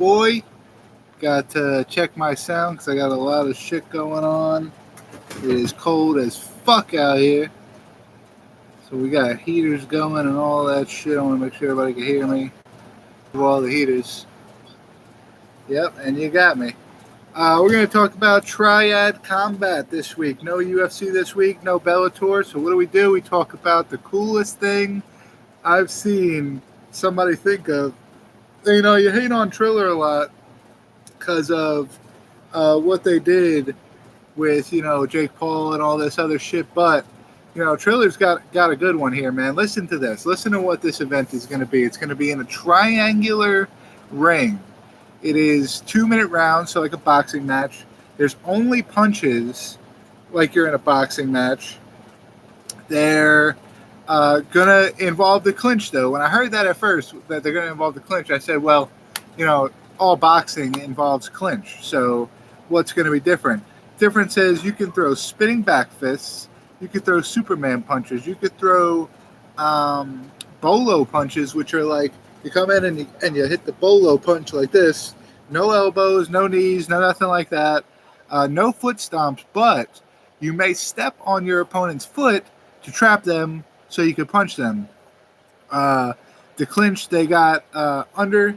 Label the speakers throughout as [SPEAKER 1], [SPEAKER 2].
[SPEAKER 1] boy. Got to check my sound because I got a lot of shit going on. It is cold as fuck out here. So we got heaters going and all that shit. I want to make sure everybody can hear me. All the heaters. Yep, and you got me. We're going to talk about Triad Combat this week. No UFC this week, no Bellator. So what do? We talk about the coolest thing I've seen somebody think of. You know, you hate on Triller a lot because of what they did with, Jake Paul and all this other shit. But, Triller's got a good one here, man. Listen to this. Listen to what this event is going to be. It's going to be in a triangular ring. It is 2-minute rounds, so like a boxing match. There's only punches like you're in a boxing match. They're going to involve the clinch, though. When I heard that at first, that they're going to involve the clinch, I said, well, all boxing involves clinch. So what's going to be different? Difference is you can throw spinning back fists. You could throw Superman punches. You could throw Bolo Punches, which are like, you come in and you hit the Bolo Punch like this. No elbows, no knees, no nothing like that. No foot stomps, but you may step on your opponent's foot to trap them so you can punch them. The clinch, they got underhook.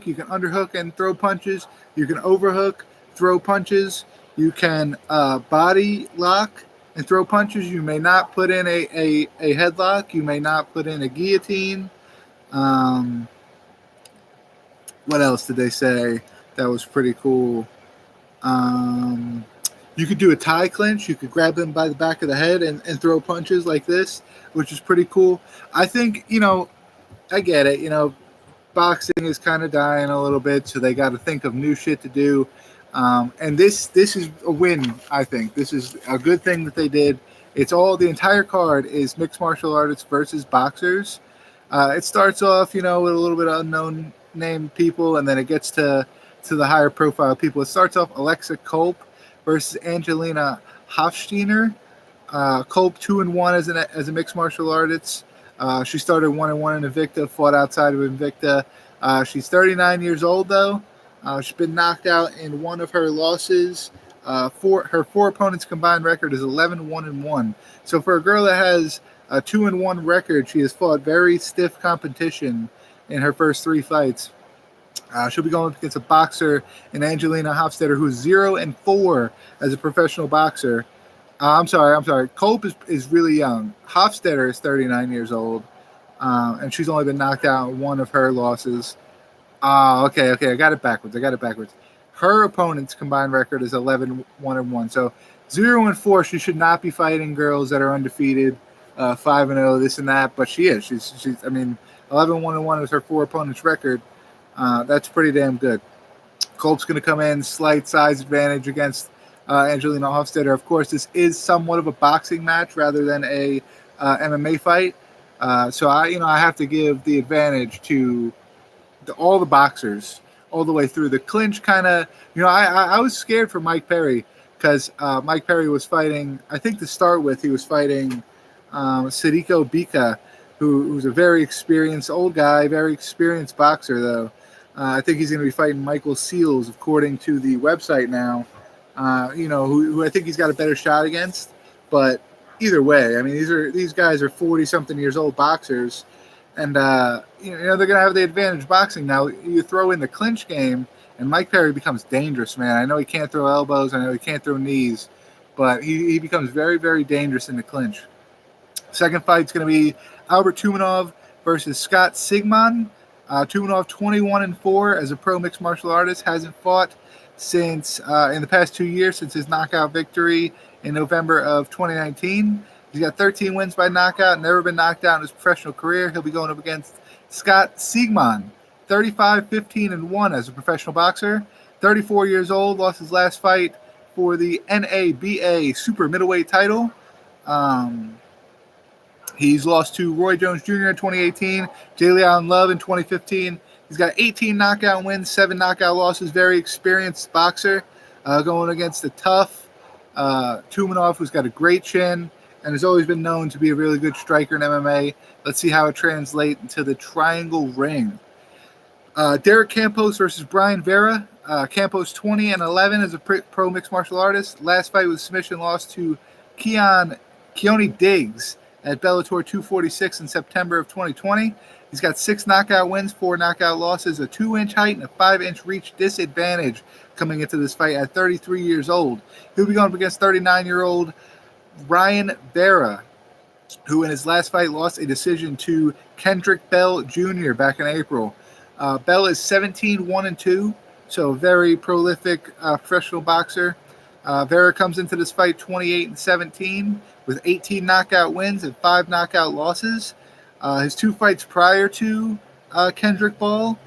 [SPEAKER 1] You can underhook and throw punches. You can overhook, throw punches. You can body lock and throw punches. You may not put in a headlock. You may not put in a guillotine. What else did they say that was pretty cool? You could do a tie clinch. You could grab them by the back of the head and throw punches like this, which is pretty cool. I think, I get it. Boxing is kind of dying a little bit, so they got to think of new shit to do. And this is a win, I think. This is a good thing that they did. The entire card is mixed martial artists versus boxers. It starts off, with a little bit of unknown name people, and then it gets to the higher profile people. It starts off Alexa Culp versus Angelina Hofsteder. Culp 2-1 as a mixed martial artist. She started 1-1 in Invicta, fought outside of Invicta. She's 39 years old, though. She's been knocked out in one of her losses. Her four opponents' combined record is 11-1-1. So for a girl that has a 2-1 record, she has fought very stiff competition in her first 3 fights. She'll be going up against a boxer in Angelina Hofsteder, who's 0-4 as a professional boxer. I'm sorry. Culp is really young. Hofsteder is 39 years old, and she's only been knocked out in one of her losses. Okay. I got it backwards. Her opponent's combined record is 11-1-1. So 0-4, she should not be fighting girls that are undefeated, 5-0, this and that. But she is. She's 11-1-1 is her 4 opponents' record. That's pretty damn good. Culp's going to come in slight size advantage against Angelina Hofsteder. Of course, this is somewhat of a boxing match rather than a MMA fight. So I have to give the advantage to all the boxers all the way through. The clinch kind of, I was scared for Mike Perry because Mike Perry was fighting, I think to start with, he was fighting Sadiko Bika, who's a very experienced old guy, very experienced boxer, though. I think he's going to be fighting Michael Seals, according to the website now, who I think he's got a better shot against. But either way, I mean, these guys are 40-something years old boxers, and they're going to have the advantage boxing. Now, you throw in the clinch game, and Mike Perry becomes dangerous, man. I know he can't throw elbows. I know he can't throw knees, but he becomes very, very dangerous in the clinch. Second fight's going to be Albert Tumanov versus Scott Sigmon. Tumanov 21-4 as a pro mixed martial artist, hasn't fought since in the past 2 years since his knockout victory in November of 2019. He's got 13 wins by knockout, never been knocked out in his professional career. He'll be going up against Scott Sigmon, 35-15-1 as a professional boxer, 34 years old, lost his last fight for the NABA super middleweight title. He's lost to Roy Jones Jr. in 2018, J. Allen Love in 2015. He's got 18 knockout wins, 7 knockout losses. Very experienced boxer going against the tough Tumanov, who's got a great chin and has always been known to be a really good striker in MMA. Let's see how it translates into the triangle ring. Derek Campos versus Brian Vera. Campos 20-11 as a pro mixed martial artist. Last fight was submission loss to Keone Diggs at Bellator 246 in September of 2020. He's got 6 knockout wins, 4 knockout losses, a 2-inch height, and a 5-inch reach disadvantage coming into this fight at 33 years old. He'll be going up against 39-year-old Ryan Vera, who in his last fight lost a decision to Kendrick Bell Jr. back in April. Bell is 17-1-2, so a very prolific professional boxer. Vera comes into this fight 28-17 with 18 knockout wins and 5 knockout losses. His 2 fights prior to Kendrick Ball,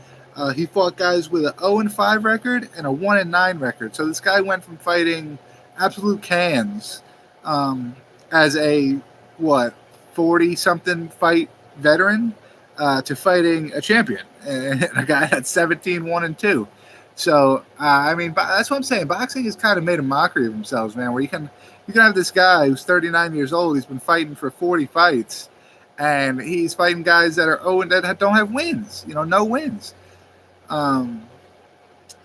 [SPEAKER 1] he fought guys with an 0-5 record and a 1-9 record. So this guy went from fighting absolute cans as a 40-something fight veteran to fighting a champion, and a guy that's 17-1-2. So I mean, that's what I'm saying. Boxing has kind of made a mockery of themselves, man. Where you can have this guy who's 39 years old. He's been fighting for 40 fights, and he's fighting guys that are that don't have wins. No wins. I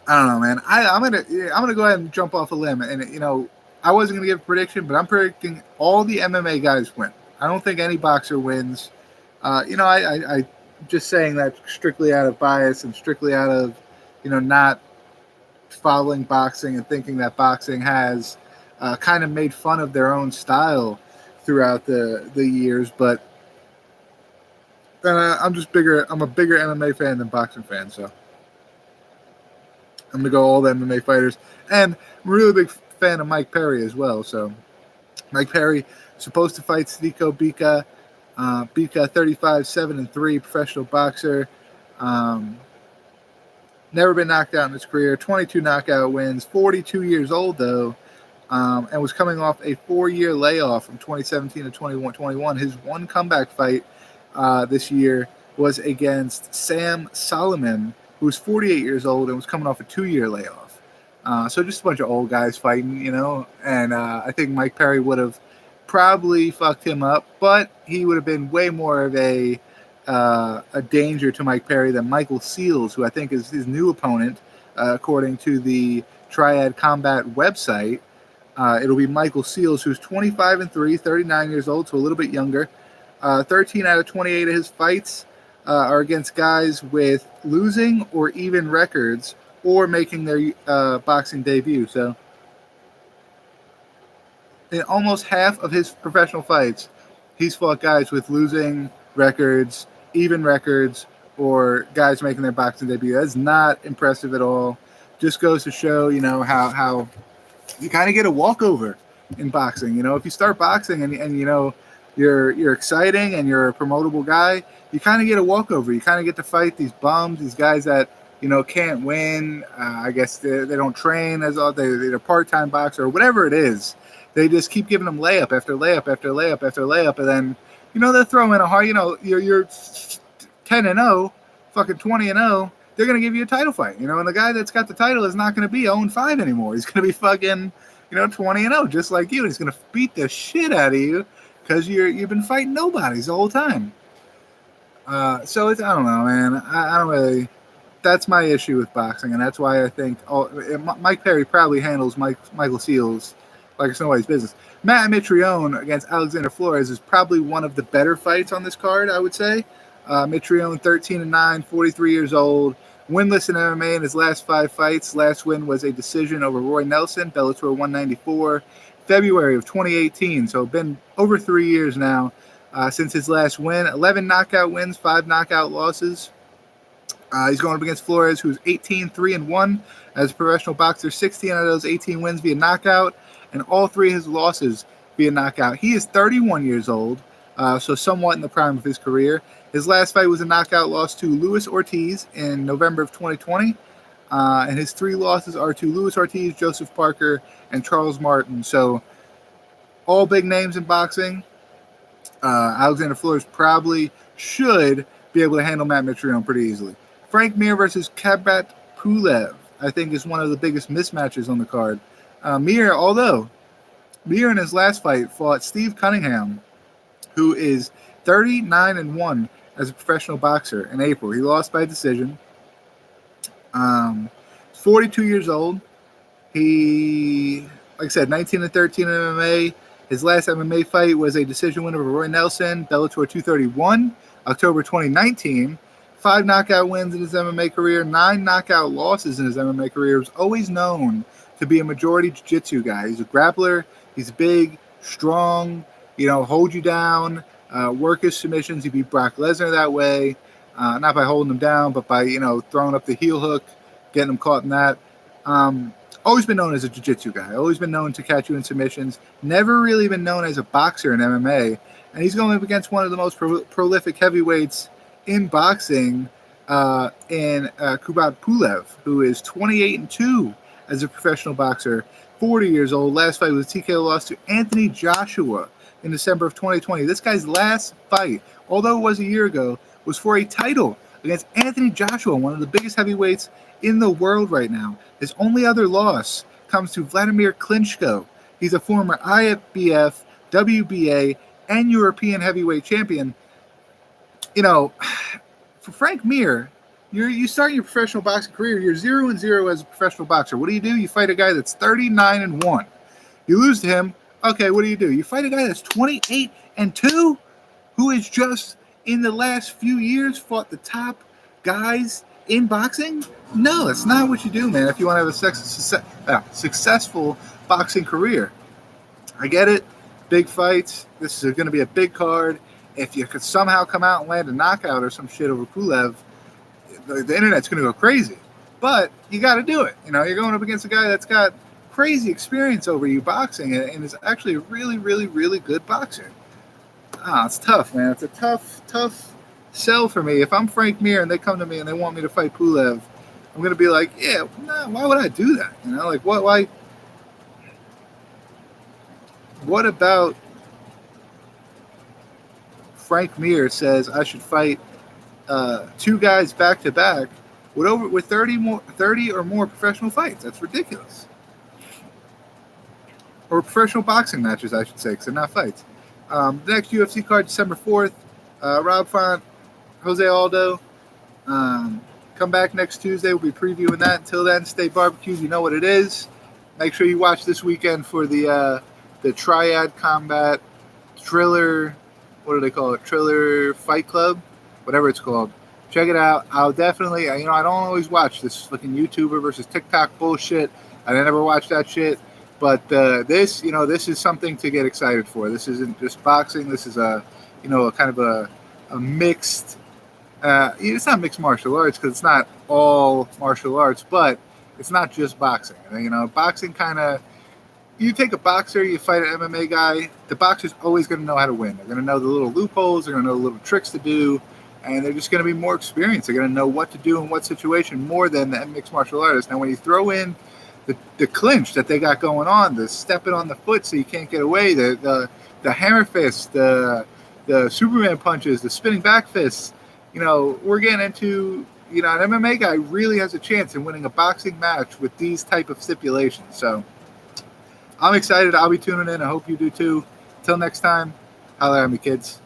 [SPEAKER 1] don't know, man. I'm gonna go ahead and jump off a limb, and I wasn't gonna give a prediction, but I'm predicting all the MMA guys win. I don't think any boxer wins. I just saying that strictly out of bias and strictly out of not following boxing and thinking that boxing has kind of made fun of their own style throughout the years. But I'm a bigger MMA fan than boxing fan, so I'm gonna go all the MMA fighters. And I'm a really big fan of Mike Perry as well. So Mike Perry supposed to fight Sadiq Bika. Bika 35-7-3 professional boxer. Never been knocked out in his career. 22 knockout wins. 42 years old though, and was coming off a 4-year layoff from 2017 to 2021. His one comeback fight this year was against Sam Solomon, who was 48 years old and was coming off a 2-year layoff. So just a bunch of old guys fighting, and I think Mike Perry would have probably fucked him up, but he would have been way more of a danger to Mike Perry than Michael Seals, who I think is his new opponent, according to the Triad Combat website. It'll be Michael Seals, who's 25-3, 39 years old, so a little bit younger. 13 out of 28 of his fights are against guys with losing or even records or making their boxing debut. So in almost half of his professional fights, he's fought guys with losing records, even records, or guys making their boxing debut. That's not impressive at all. Just goes to show, how you kind of get a walkover in boxing. If you start boxing and you're exciting and you're a promotable guy, you kind of get a walkover. You kind of get to fight these bums, these guys that can't win. I guess they don't train as all. They're part-time boxer or whatever it is. They just keep giving them layup after layup after layup after layup, and then they'll throw in a hard. You're 10-0, fucking 20-0. They're gonna give you a title fight, and the guy that's got the title is not gonna be 0-5 anymore. He's gonna be fucking 20-0, just like you. He's gonna beat the shit out of you because you've been fighting nobodies the whole time. So I don't know, man. I don't really. That's my issue with boxing, and that's why I think Mike Perry probably handles Michael Seals like it's nobody's business. Matt Mitrione against Alexander Flores is probably one of the better fights on this card, I would say. Mitrione 13-9, 43 years old, winless in MMA in his last 5 fights. Last win was a decision over Roy Nelson, Bellator 194, February of 2018. So been over 3 years now since his last win. 11 knockout wins, 5 knockout losses. He's going up against Flores, who's 18-3-1 as a professional boxer. 16 out of those 18 wins via knockout, and all 3 of his losses via knockout. He is 31 years old, so somewhat in the prime of his career. His last fight was a knockout loss to Luis Ortiz in November of 2020, and his 3 losses are to Luis Ortiz, Joseph Parker, and Charles Martin. So all big names in boxing. Alexander Flores probably should be able to handle Matt Mitrione pretty easily. Frank Mir versus Kabat Pulev, I think, is one of the biggest mismatches on the card. Mir, although Mir in his last fight fought Steve Cunningham, who is 39-1 as a professional boxer in April. He lost by decision. He's 42 years old. He, like I said, 19-13 in MMA. His last MMA fight was a decision win over Roy Nelson, Bellator 231, October 2019. 5 knockout wins in his MMA career, 9 knockout losses in his MMA career. He was always known to be a majority jiu-jitsu guy. He's a grappler. He's big, strong, hold you down, work his submissions. He beat Brock Lesnar that way, not by holding him down, but by, throwing up the heel hook, getting him caught in that. Always been known as a jiu-jitsu guy. Always been known to catch you in submissions. Never really been known as a boxer in MMA. And he's going up against one of the most prolific heavyweights in boxing, in Kabat Pulev, who is 28-2 as a professional boxer, 40 years old. Last fight was a TKO loss to Anthony Joshua in December of 2020. This guy's last fight, although it was a year ago, was for a title against Anthony Joshua, one of the biggest heavyweights in the world right now. His only other loss comes to Vladimir Klitschko. He's a former IFBF, WBA, and European heavyweight champion. For Frank Mir, you start your professional boxing career, you're 0-0 as a professional boxer. What do? You fight a guy that's 39-1. You lose to him. Okay, what do? You fight a guy that's 28-2, who has just in the last few years fought the top guys in boxing? No, that's not what you do, man, if you want to have a successful boxing career. I get it. Big fights. This is going to be a big card. If you could somehow come out and land a knockout or some shit over Pulev, the internet's going to go crazy. But you got to do it. You're going up against a guy that's got crazy experience over you boxing and is actually a really, really, really good boxer. It's tough, man. It's a tough sell for me. If I'm Frank Mir and they come to me and they want me to fight Pulev, I'm going to be like, yeah, nah, why would I do that? Why? What about Frank Mir says I should fight 2 guys back to back with 30 or more professional fights? That's ridiculous. Or professional boxing matches, I should say, because they're not fights. The next UFC card, December 4th, Rob Font, Jose Aldo. Come back next Tuesday. We'll be previewing that. Until then, stay barbecued. You know what it is. Make sure you watch this weekend for the Triad Combat Triller. What do they call it? Triller Fight Club, whatever it's called. Check it out. I'll definitely, I don't always watch this fucking YouTuber versus TikTok bullshit. I never watch that shit. But this is something to get excited for. This isn't just boxing. This is a kind of a mixed. It's not mixed martial arts because it's not all martial arts, but it's not just boxing. Boxing kind of. You take a boxer, you fight an MMA guy, the boxer's always going to know how to win. They're going to know the little loopholes, they're going to know the little tricks to do, and they're just going to be more experienced. They're going to know what to do in what situation more than the mixed martial artist. Now, when you throw in the clinch that they got going on, the stepping on the foot so you can't get away, the hammer fist, the Superman punches, the spinning back fists, we're getting into, an MMA guy really has a chance in winning a boxing match with these type of stipulations. So I'm excited. I'll be tuning in. I hope you do too. Till next time, holler at me, kids.